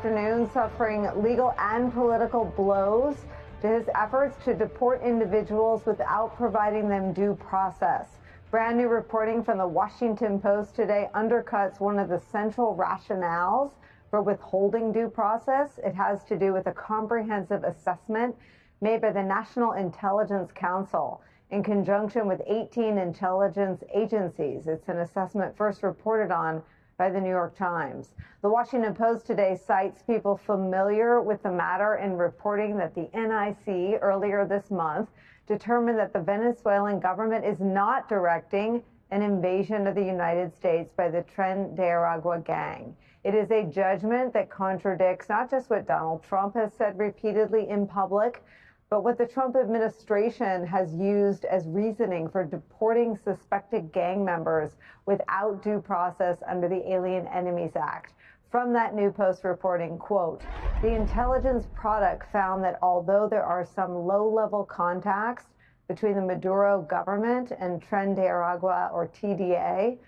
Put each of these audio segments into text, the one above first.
Afternoon, suffering legal and political blows to his efforts to deport individuals without providing them due process. Brand new reporting from the Washington Post today undercuts one of the central rationales for withholding due process. It has to do with a comprehensive assessment made by the National Intelligence Council in conjunction with 18 intelligence agencies. It's an assessment first reported on by the New York Times. The Washington Post today cites people familiar with the matter in reporting that the NIC earlier this month determined that the Venezuelan government is not directing an invasion of the United States by the Tren de Aragua gang. It is a judgment that contradicts not just what Donald Trump has said repeatedly in public, but what the Trump administration has used as reasoning for deporting suspected gang members without due process under the Alien Enemies Act. From that new Post reporting, quote, the intelligence product found that although there are some low-level contacts between the Maduro government and Tren de Aragua, or TDA,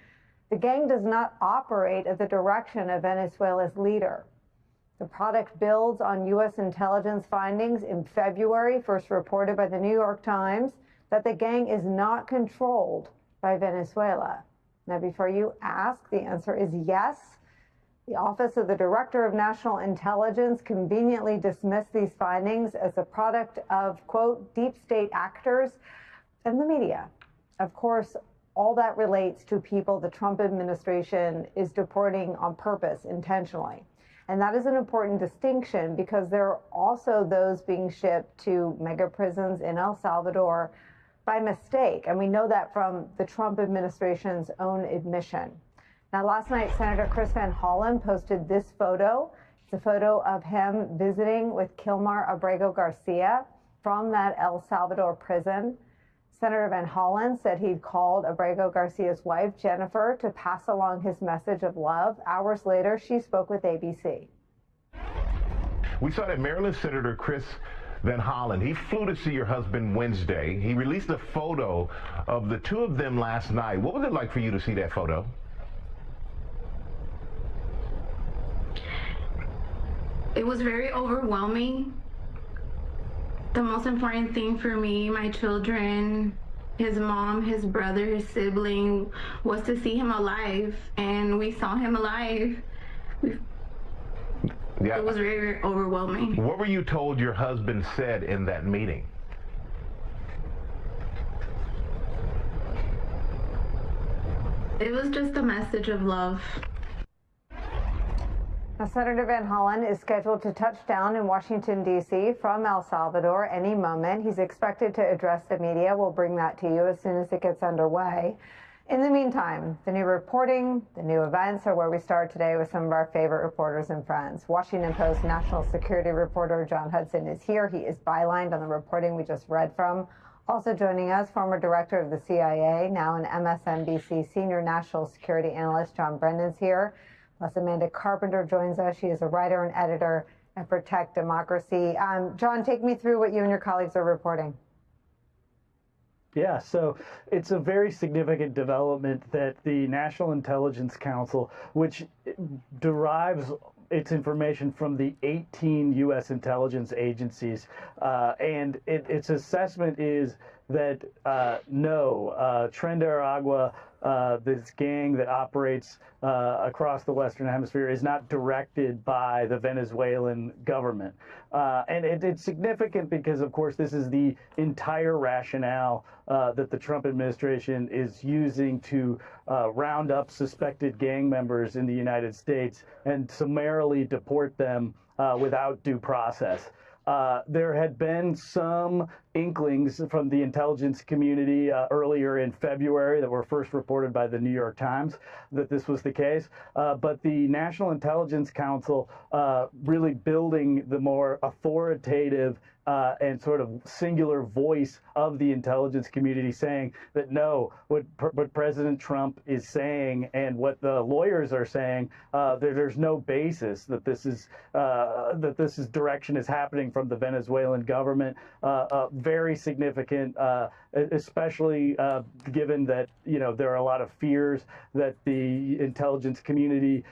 the gang does not operate at the direction of Venezuela's leader. The product builds on U.S. intelligence findings in February, first reported by the New York Times, that the gang is not controlled by Venezuela. Now, before you ask, the answer is yes. The Office of the Director of National Intelligence conveniently dismissed these findings as a product of, quote, deep state actors and the media. Of course, all that relates to people the Trump administration is deporting on purpose, intentionally. And that is an important distinction because there are also those being shipped to mega prisons in El Salvador by mistake. And we know that from the Trump administration's own admission. Now, last night, Senator Chris Van Hollen posted this photo. It's a photo of him visiting with Kilmar Abrego Garcia from that El Salvador prison. Senator Van Hollen said he'd called Abrego Garcia's wife, Jennifer, to pass along his message of love. Hours later, she spoke with ABC. We saw that Maryland Senator Chris Van Hollen, he flew to see your husband Wednesday. He released a photo of the two of them last night. What was it like for you to see that photo? It was very overwhelming. The most important thing for me, my children, his mom, his brother, his sibling, was to see him alive. And we saw him alive. Yeah. It was very, very overwhelming. What were you told your husband said in that meeting? It was just a message of love. Now, Senator Van Hollen is scheduled to touch down in Washington, D.C. from El Salvador any moment. He's expected to address the media. We'll bring that to you as soon as it gets underway. In the meantime, the new reporting, the new events are where we start today with some of our favorite reporters and friends. Washington Post national security reporter John Hudson is here. He is bylined on the reporting we just read from. Also joining us, former director of the CIA, now an MSNBC senior national security analyst, John Brennan's here. Plus, Amanda Carpenter joins us. She is a writer and editor at Protect Democracy. John, take me through what you and your colleagues are reporting. Yeah, so it's a very significant development that the National Intelligence Council, which derives its information from the 18 U.S. intelligence agencies, and its assessment is that Tren de Aragua, this gang that operates across the Western Hemisphere, is not directed by the Venezuelan government. And it's significant because, of course, this is the entire rationale that the Trump administration is using to round up suspected gang members in the United States and summarily deport them without due process. There had been some inklings from the intelligence community earlier in February that were first reported by the New York Times that this was the case. But the National Intelligence Council really building the more authoritative and sort of singular voice of the intelligence community, saying that no, what President Trump is saying and what the lawyers are saying, there's no basis that this is direction is happening from the Venezuelan government. very significant, especially given that, there are a lot of fears that the intelligence community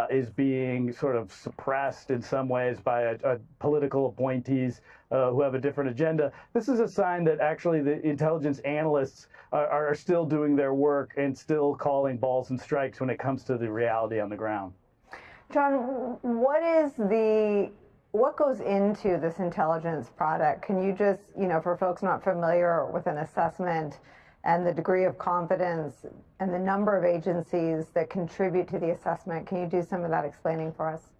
is being sort of suppressed in some ways by political appointees who have a different agenda. This is a sign that actually the intelligence analysts are still doing their work and still calling balls and strikes when it comes to the reality on the ground. John, what goes into this intelligence product? Can you just, for folks not familiar with an assessment and the degree of confidence and the number of agencies that contribute to the assessment, can you do some of that explaining for us?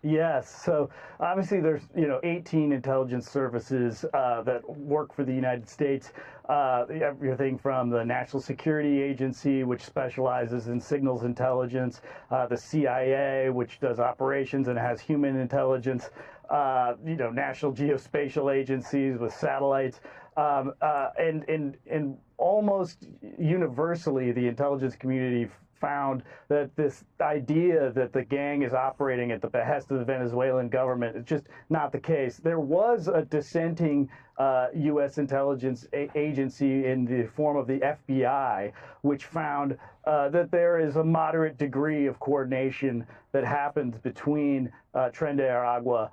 Yes. So obviously there's, 18 intelligence services that work for the United States. Everything from the National Security Agency, which specializes in signals intelligence, the CIA, which does operations and has human intelligence, national geospatial agencies with satellites, and almost universally the intelligence community found that this idea that the gang is operating at the behest of the Venezuelan government is just not the case. There was a dissenting U.S. intelligence agency in the form of the FBI, which found that there is a moderate degree of coordination that happens between Tren de Aragua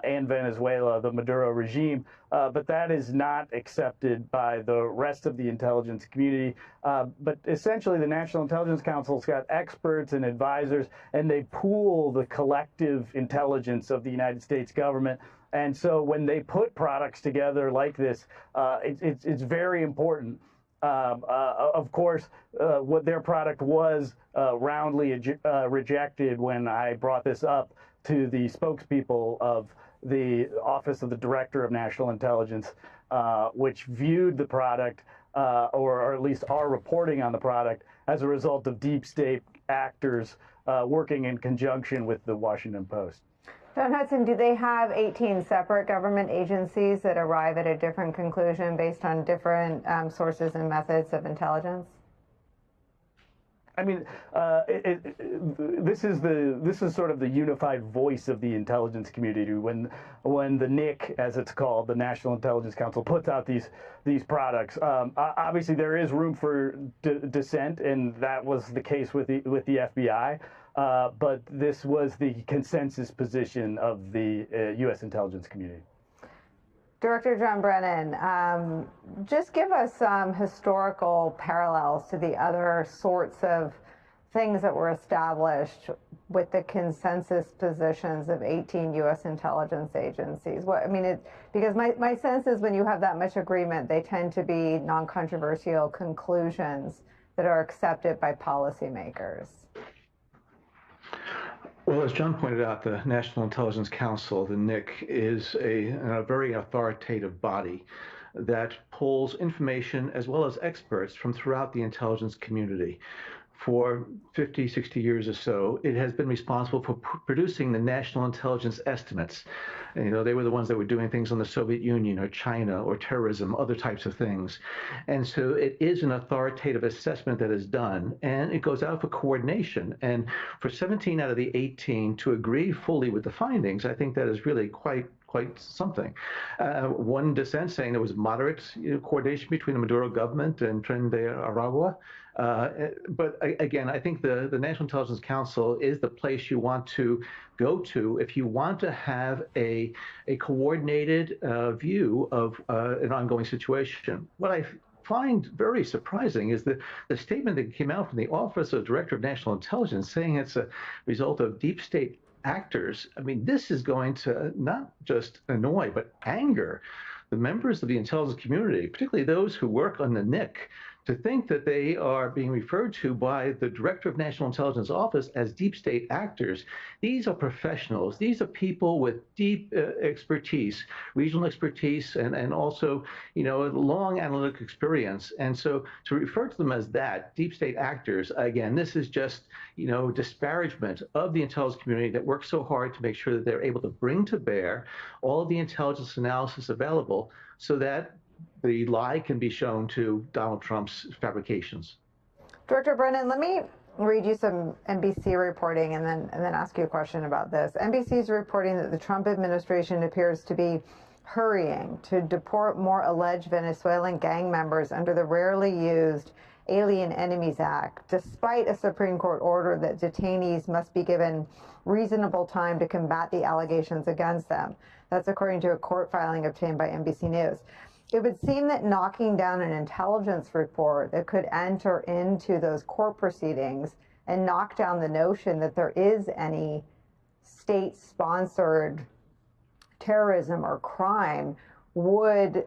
and Venezuela, the Maduro regime, but that is not accepted by the rest of the intelligence community. But essentially, the National Intelligence Council's got experts and advisors, and they pool the collective intelligence of the United States government. And so when they put products together like this, it's very important. Of course, what their product was roundly rejected when I brought this up to the spokespeople of the Office of the Director of National Intelligence, which viewed the product, or at least are reporting on the product, as a result of deep state actors working in conjunction with the Washington Post. John Hudson, do they have 18 separate government agencies that arrive at a different conclusion based on different sources and methods of intelligence? I mean, this is sort of the unified voice of the intelligence community. When the NIC, as it's called, the National Intelligence Council, puts out these products, obviously there is room for dissent, and that was the case with the FBI. But this was the consensus position of the U.S. intelligence community. Director John Brennan, just give us some historical parallels to the other sorts of things that were established with the consensus positions of 18 U.S. intelligence agencies. Because my sense is when you have that much agreement, they tend to be non-controversial conclusions that are accepted by policymakers. Well, as John pointed out, the National Intelligence Council, the NIC, is a very authoritative body that pulls information as well as experts from throughout the intelligence community. For 50, 60 years or so, it has been responsible for producing the national intelligence estimates. And, they were the ones that were doing things on the Soviet Union or China or terrorism, other types of things. And so it is an authoritative assessment that is done, and it goes out for coordination. And for 17 out of the 18 to agree fully with the findings, I think that is really quite something. One dissent saying there was moderate coordination between the Maduro government and Tren de Aragua. But again, I think the National Intelligence Council is the place you want to go to if you want to have a coordinated view of an ongoing situation. What I find very surprising is the statement that came out from the Office of Director of National Intelligence saying it's a result of deep state actors. I mean, this is going to not just annoy, but anger the members of the intelligence community, particularly those who work on the NIC, to think that they are being referred to by the Director of National Intelligence Office as deep state actors. These are professionals. These are people with deep expertise, regional expertise, and also, long analytic experience. And so to refer to them as that, deep state actors, again, this is just, disparagement of the intelligence community that works so hard to make sure that they're able to bring to bear all of the intelligence analysis available so that the lie can be shown to Donald Trump's fabrications. Director Brennan, let me read you some NBC reporting and then ask you a question about this. NBC is reporting that the Trump administration appears to be hurrying to deport more alleged Venezuelan gang members under the rarely used Alien Enemies Act, despite a Supreme Court order that detainees must be given reasonable time to combat the allegations against them. That's according to a court filing obtained by NBC News. It would seem that knocking down an intelligence report that could enter into those court proceedings and knock down the notion that there is any state-sponsored terrorism or crime would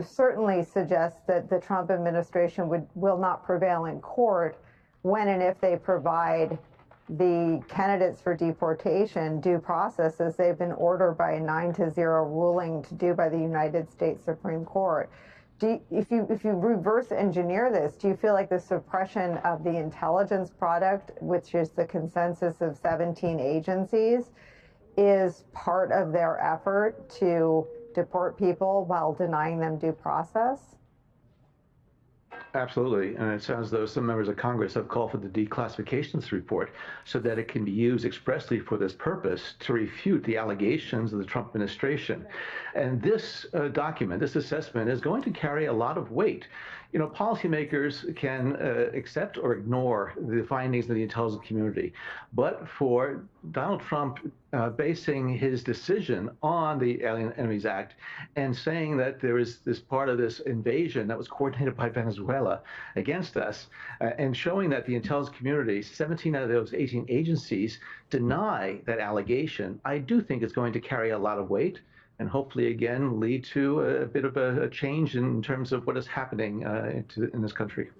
certainly suggest that the Trump administration will not prevail in court when and if they provide the candidates for deportation due process as they've been ordered by a 9-0 ruling to do by the United States Supreme Court. If you reverse engineer this, do you feel like the suppression of the intelligence product, which is the consensus of 17 agencies, is part of their effort to deport people while denying them due process? Absolutely. And it sounds as though some members of Congress have called for the declassifications report so that it can be used expressly for this purpose to refute the allegations of the Trump administration. And this document, this assessment, is going to carry a lot of weight. You know, policymakers can accept or ignore the findings of the intelligence community. But for Donald Trump basing his decision on the Alien Enemies Act and saying that there is this part of this invasion that was coordinated by Venezuela against us, and showing that the intelligence community, 17 out of those 18 agencies, deny that allegation, I do think it's going to carry a lot of weight and hopefully, again, lead to a bit of a change in terms of what is happening in this country.